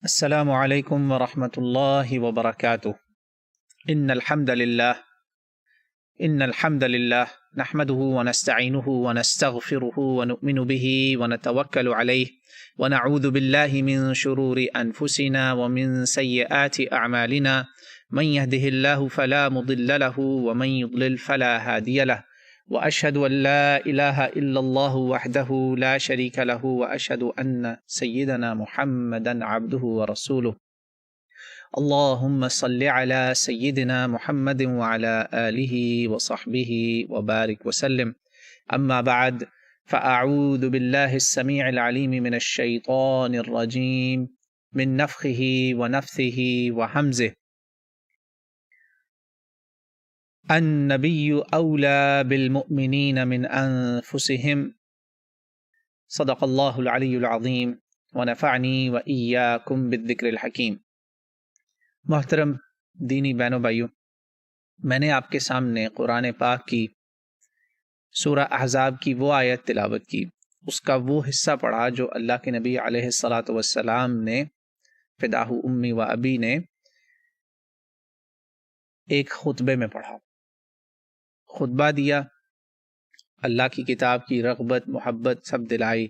السلام علیکم ورحمۃ اللہ وبرکاتہ۔ ان الحمد للہ نحمده ونستعینه ونستغفره ونؤمن به ونتوکل علیہ ونعوذ باللہ من شرور انفسنا ومن سیئات اعمالنا من يهده الله فلا مضل له ومن يضلل فلا هادی له واشهد ان لا الہ الا اللہ وحدہ لا شریک له واشهد ان سیدنا محمدا عبدہ ورسولہ۔ اللہم صل علی سیدنا محمد وعلی آلہ وصحبہ وبارک وسلم، اما بعد فاعوذ باللہ السمیع العلیم من الشیطان الرجیم من نفخہ ونفثہ وحمزہ۔ النبی اولی بالمؤمنین من انفسہم، صدق اللہ العلی العظیم ونفعنی وإیاکم بالذکر الحکیم۔ محترم دینی بہنوں بھائیوں، میں نے آپ کے سامنے قرآن پاک کی سورہ احزاب کی وہ آیت تلاوت کی، اس کا وہ حصہ پڑھا جو اللہ کے نبی علیہ الصلاۃ والسلام نے فداہ امی و ابی نے ایک خطبے میں پڑھا، خطبہ دیا، اللہ کی کتاب کی رغبت محبت سب دلائی،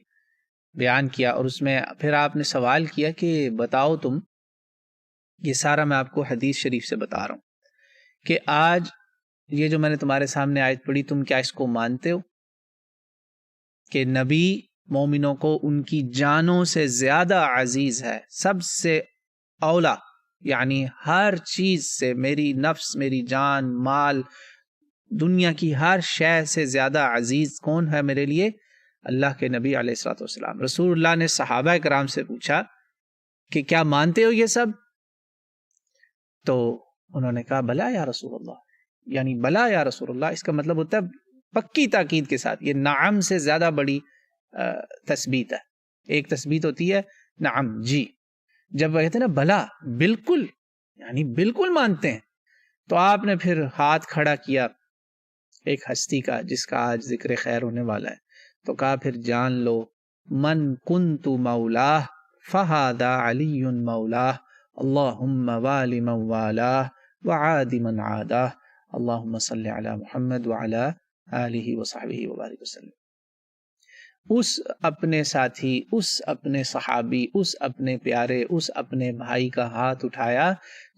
بیان کیا، اور اس میں پھر آپ نے سوال کیا کہ بتاؤ تم، یہ سارا میں آپ کو حدیث شریف سے بتا رہا ہوں کہ آج یہ جو میں نے تمہارے سامنے آیت پڑھی، تم کیا اس کو مانتے ہو کہ نبی مومنوں کو ان کی جانوں سے زیادہ عزیز ہے، سب سے اولا، یعنی ہر چیز سے، میری نفس، میری جان، مال، دنیا کی ہر شے سے زیادہ عزیز کون ہے میرے لیے؟ اللہ کے نبی علیہ الصلوۃ والسلام۔ رسول اللہ نے صحابہ کرام سے پوچھا کہ کیا مانتے ہو یہ سب؟ تو انہوں نے کہا بلا یا رسول اللہ، یعنی بلا یا رسول اللہ، اس کا مطلب ہوتا ہے پکی تاکید کے ساتھ، یہ نعم سے زیادہ بڑی تثبیت ہے۔ ایک تثبیت ہوتی ہے نعم، جی، جب وہ کہتے ہیں نا بلا، بالکل، یعنی بالکل مانتے ہیں، تو آپ نے پھر ہاتھ کھڑا کیا ایک ہستی کا جس کا آج ذکر خیر ہونے والا ہے، تو کہا پھر جان لو من کنت مولاہ فہذا علی مولاہ، اللہم والی من والاہ وعاد من عاداہ، اللہم صلی علی محمد وعلی آلہ وصحبہ وبارک وسلم۔ اس اپنے ساتھی، اس اپنے صحابی، اس اپنے پیارے، اس اپنے بھائی کا ہاتھ اٹھایا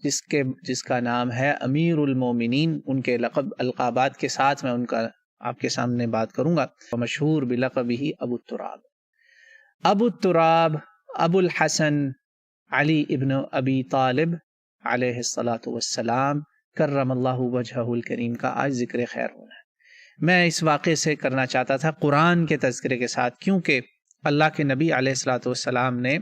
جس کا نام ہے امیر المومنین، ان کے لقب القابات کے ساتھ میں ان کا آپ کے سامنے بات کروں گا، مشہور بلقبہ ابو التراب، ابو التراب، ابو الحسن علی ابن ابی طالب علیہ الصلاۃ والسلام کرم اللہ وجہہ الکریم کا آج ذکر خیر ہونا ہے۔ میں اس واقعے سے کرنا چاہتا تھا قرآن کے تذکرے کے ساتھ، کیونکہ اللہ کے نبی علیہ الصلاۃ والسلام نے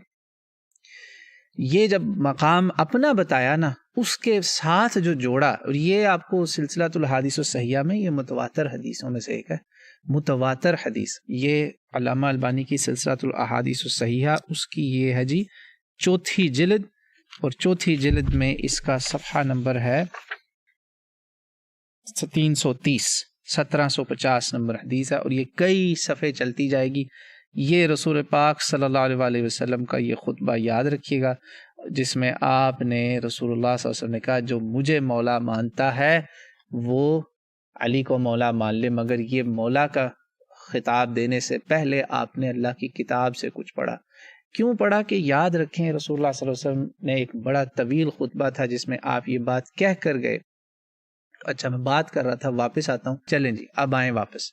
یہ جب مقام اپنا بتایا نا، اس کے ساتھ جو جوڑا، اور یہ آپ کو سلسلۃ الحادیث الصحیحہ میں یہ متواتر حدیثوں میں سے ایک ہے، متواتر حدیث، یہ علامہ البانی کی سلسلۃ الاحادیث الصحیحہ، اس کی یہ ہے جی 4 جلد، اور 4 جلد میں اس کا صفحہ نمبر ہے 330، 1750 نمبر حدیث ہے، اور یہ کئی صفحے چلتی جائے گی۔ یہ رسول پاک صلی اللہ علیہ وسلم کا یہ خطبہ یاد رکھیے گا، جس میں آپ نے رسول اللہ صلی اللہ علیہ وسلم نے کہا جو مجھے مولا مانتا ہے وہ علی کو مولا مان لے، مگر یہ مولا کا خطاب دینے سے پہلے آپ نے اللہ کی کتاب سے کچھ پڑھا۔ کیوں پڑھا؟ کہ یاد رکھیں رسول اللہ صلی اللہ علیہ وسلم نے ایک بڑا طویل خطبہ تھا جس میں آپ یہ بات کہہ کر گئے۔ اچھا، میں بات کر رہا تھا، واپس آتا ہوں، چلیں جی اب آئیں واپس۔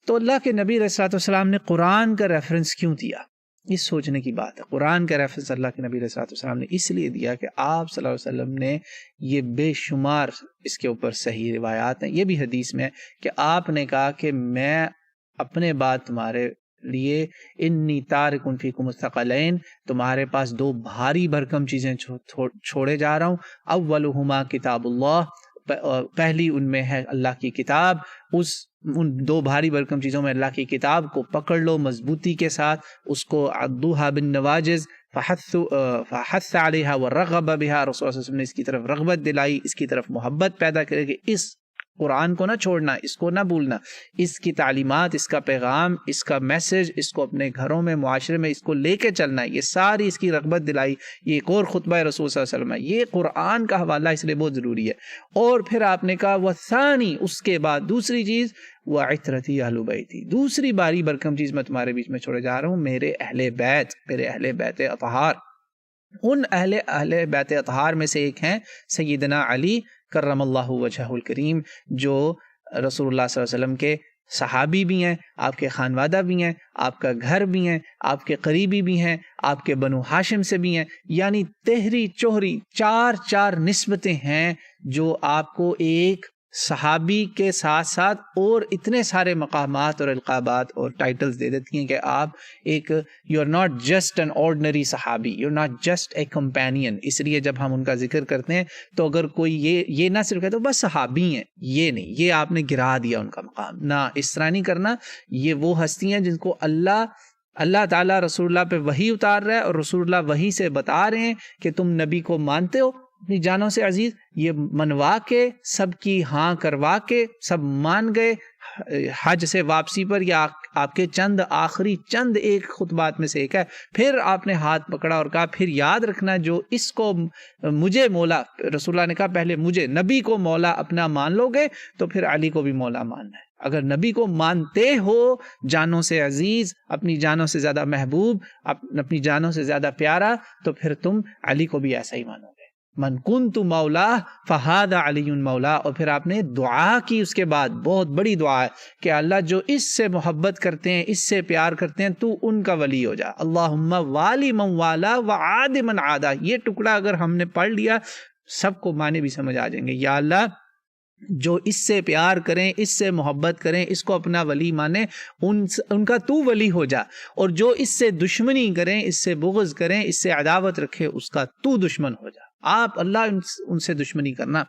تو اللہ کے نبی علیہ الصلوۃ والسلام نے قرآن کا ریفرنس کیوں دیا؟ اس سوچنے کی بات ہے۔ قرآن کا ریفرنس اللہ کے نبی علیہ الصلوۃ والسلام نے اس لیے دیا کہ آپ صلی اللہ علیہ وسلم نے یہ بے شمار اس کے اوپر صحیح روایات ہیں، یہ بھی حدیث میں ہے کہ آپ نے کہا کہ میں اپنے بعد تمہارے لیے انی تارک فیکم الثقلین، تمہارے پاس 2 بھاری بھرکم چیزیں چھوڑے جا رہا ہوں، اولہما کتاب اللہ، پہلی ان میں ہے اللہ کی کتاب، ان 2 بھاری بھرکم چیزوں میں اللہ کی کتاب کو پکڑ لو مضبوطی کے ساتھ، اس کو عضوها بالنواجذ فحث علیہا ورغب بها، رسول اللہ صلی اللہ علیہ وسلم نے اس کی طرف رغبت دلائی، اس کی طرف محبت پیدا کرے کہ اس قرآن کو نہ چھوڑنا، اس کو نہ بھولنا، اس کی تعلیمات، اس کا پیغام، اس کا میسج، اس کو اپنے گھروں میں، معاشرے میں اس کو لے کے چلنا، یہ ساری اس کی رغبت دلائی۔ یہ ایک اور خطبہ رسول صلی اللہ علیہ وسلم ہے، یہ قرآن کا حوالہ اس لیے بہت ضروری ہے۔ اور پھر آپ نے کہا وَثانی، اس کے بعد دوسری چیز وَعِتْرَتِي اہل بیتی، دوسری باری برکم چیز میں تمہارے بیچ میں چھوڑے جا رہا ہوں، میرے اہل بیت، میرے اہل بیت اطہار۔ ان اہل بیت اطہار میں سے ایک ہیں سیدنا علی کرم اللہ وجہہ الکریم، جو رسول اللہ صلی اللہ علیہ وسلم کے صحابی بھی ہیں، آپ کے خانوادہ بھی ہیں، آپ کا گھر بھی ہیں، آپ کے قریبی بھی ہیں، آپ کے بنو ہاشم سے بھی ہیں، یعنی تہری چوہری چار نسبتیں ہیں جو آپ کو ایک صحابی کے ساتھ ساتھ اور اتنے سارے مقامات اور القابات اور ٹائٹلز دے دیتی ہیں کہ آپ ایک you are not just an ordinary صحابی، you are not just a companion. اس لیے جب ہم ان کا ذکر کرتے ہیں تو اگر کوئی یہ نہ صرف کہتے تو بس صحابی ہیں، یہ نہیں، یہ آپ نے گرا دیا ان کا مقام، نہ اس طرح نہیں کرنا۔ یہ وہ ہستی ہیں جن کو اللہ تعالیٰ رسول اللہ پہ وحی اتار رہا ہے، اور رسول اللہ وحی سے بتا رہے ہیں کہ تم نبی کو مانتے ہو اپنی جانوں سے عزیز، یہ منوا کے سب کی ہاں کروا کے سب مان گئے حج سے واپسی پر، یا آپ کے آخری چند ایک خطبات میں سے ایک ہے۔ پھر آپ نے ہاتھ پکڑا اور کہا پھر یاد رکھنا جو اس کو مجھے مولا، رسول اللہ نے کہا پہلے مجھے نبی کو مولا اپنا مان لو گے تو پھر علی کو بھی مولا ماننا ہے۔ اگر نبی کو مانتے ہو جانوں سے عزیز، اپنی جانوں سے زیادہ محبوب، اپنی جانوں سے زیادہ پیارا، تو پھر تم علی کو بھی ایسا ہی مانو گے۔ من کنت مولا فہذا علی مولا۔ اور پھر آپ نے دعا کی اس کے بعد، بہت بڑی دعا ہے کہ اللہ جو اس سے محبت کرتے ہیں، اس سے پیار کرتے ہیں، تو ان کا ولی ہو جا۔ اللہم والی من والا وعاد من عادا۔ یہ ٹکڑا اگر ہم نے پڑھ لیا سب کو معنی بھی سمجھ آ جائیں گے۔ یا اللہ جو اس سے پیار کریں، اس سے محبت کریں، اس کو اپنا ولی مانیں، ان کا تو ولی ہو جا، اور جو اس سے دشمنی کریں، اس سے بغض کریں، اس سے عداوت رکھے، اس کا تو دشمن ہو جا۔ آپ اللہ ان سے دشمنی کرنا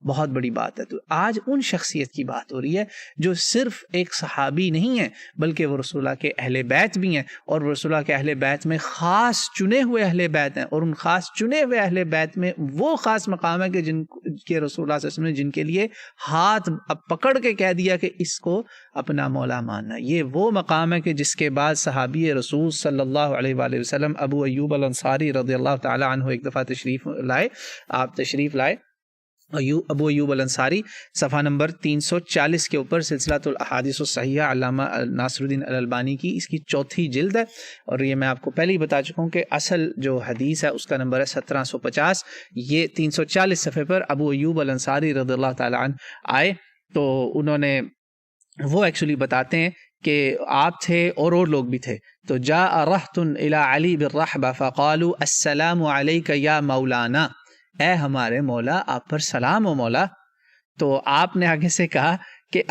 بہت بڑی بات ہے۔ تو آج ان شخصیت کی بات ہو رہی ہے جو صرف ایک صحابی نہیں ہے بلکہ وہ رسول اللہ کے اہل بیت بھی ہیں، اور وہ رسول اللہ کے اہل بیت میں خاص چنے ہوئے اہل بیت ہیں، اور ان خاص چنے ہوئے اہل بیت میں وہ خاص مقام ہے کہ جن کے رسول اللہ صلی اللہ علیہ وسلم نے جن کے لیے ہاتھ پکڑ کے کہہ دیا کہ اس کو اپنا مولا ماننا۔ یہ وہ مقام ہے کہ جس کے بعد صحابی رسول صلی اللہ علیہ وآلہ وسلم ابو ایوب الانصاری رضی اللہ تعالی عنہ ایک دفعہ تشریف لائے۔ ابو ایوب الانصاری صفحہ نمبر 340 کے اوپر سلسلۃ الاحادیث الصحیحہ علامہ ناصر الدین الالبانی کی اس کی 4 جلد ہے، اور یہ میں آپ کو پہلے ہی بتا چکا ہوں کہ اصل جو حدیث ہے اس کا نمبر ہے 1750۔ یہ 340 صفحے پر ابو ایوب الانصاری رضی اللہ تعالی عنہ آئے تو انہوں نے وہ ایکچولی بتاتے ہیں کہ آپ تھے اور لوگ بھی تھے، تو جاء رہط الی علی بالرحبہ فقالوا السلام علیک یا مولانا، اے ہمارے مولا آپ پر سلام ہو مولا۔ تو آپ نے آگے سے کہا کہ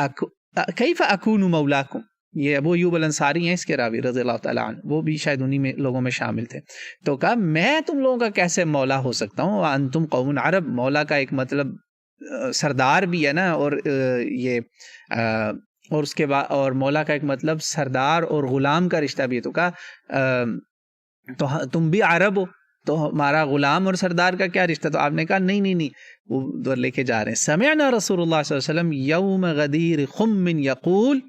کیف اکون مولاکم، یہ ابو ایوب الانصاری ہیں اس کے راوی رضی اللہ تعالیٰ عنہ، وہ بھی شاید انہی میں لوگوں میں شامل تھے۔ تو کہا میں تم لوگوں کا کیسے مولا ہو سکتا ہوں، وانتم قوم عرب، مولا کا ایک مطلب سردار بھی ہے نا، اور یہ اور اس کے بعد اور مولا کا ایک مطلب سردار اور غلام کا رشتہ بھی ہے۔ تو کہا تو تم بھی عرب ہو تو ہمارا غلام اور سردار کا کیا رشتہ؟ تو آپ نے کہا نہیں، وہ ادھر لے کے جا رہے ہیں۔ سمعنا رسول اللہ صلی اللہ علیہ وسلم یوم غدیر خم یقول،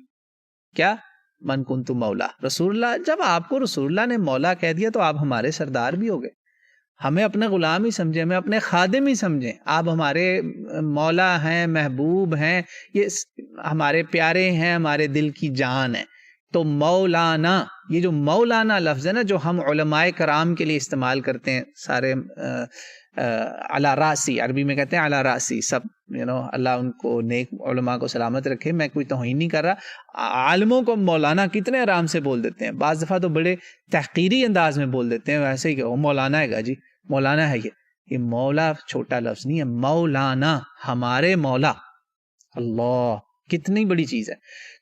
کیا من کنت مولا، رسول اللہ، جب آپ کو رسول اللہ نے مولا کہہ دیا تو آپ ہمارے سردار بھی ہو گئے، ہمیں اپنے غلام ہی سمجھیں، ہمیں اپنے خادم ہی سمجھیں، آپ ہمارے مولا ہیں، محبوب ہیں، یہ ہمارے پیارے ہیں، ہمارے دل کی جان ہے۔ تو مولانا، یہ جو مولانا لفظ ہے نا جو ہم علماء کرام کے لیے استعمال کرتے ہیں، سارے علی راسی، عربی میں کہتے ہیں علی راسی، سب اللہ ان کو نیک علماء کو سلامت رکھے، میں کوئی توہین نہیں کر رہا، عالموں کو مولانا کتنے آرام سے بول دیتے ہیں، بعض دفعہ تو بڑے تحقیری انداز میں بول دیتے ہیں، ویسے ہی کہ وہ مولانا ہے گا جی، مولانا ہے یہ مولا چھوٹا لفظ نہیں ہے، مولانا ہمارے مولا، اللہ کتنی بڑی چیز ہے۔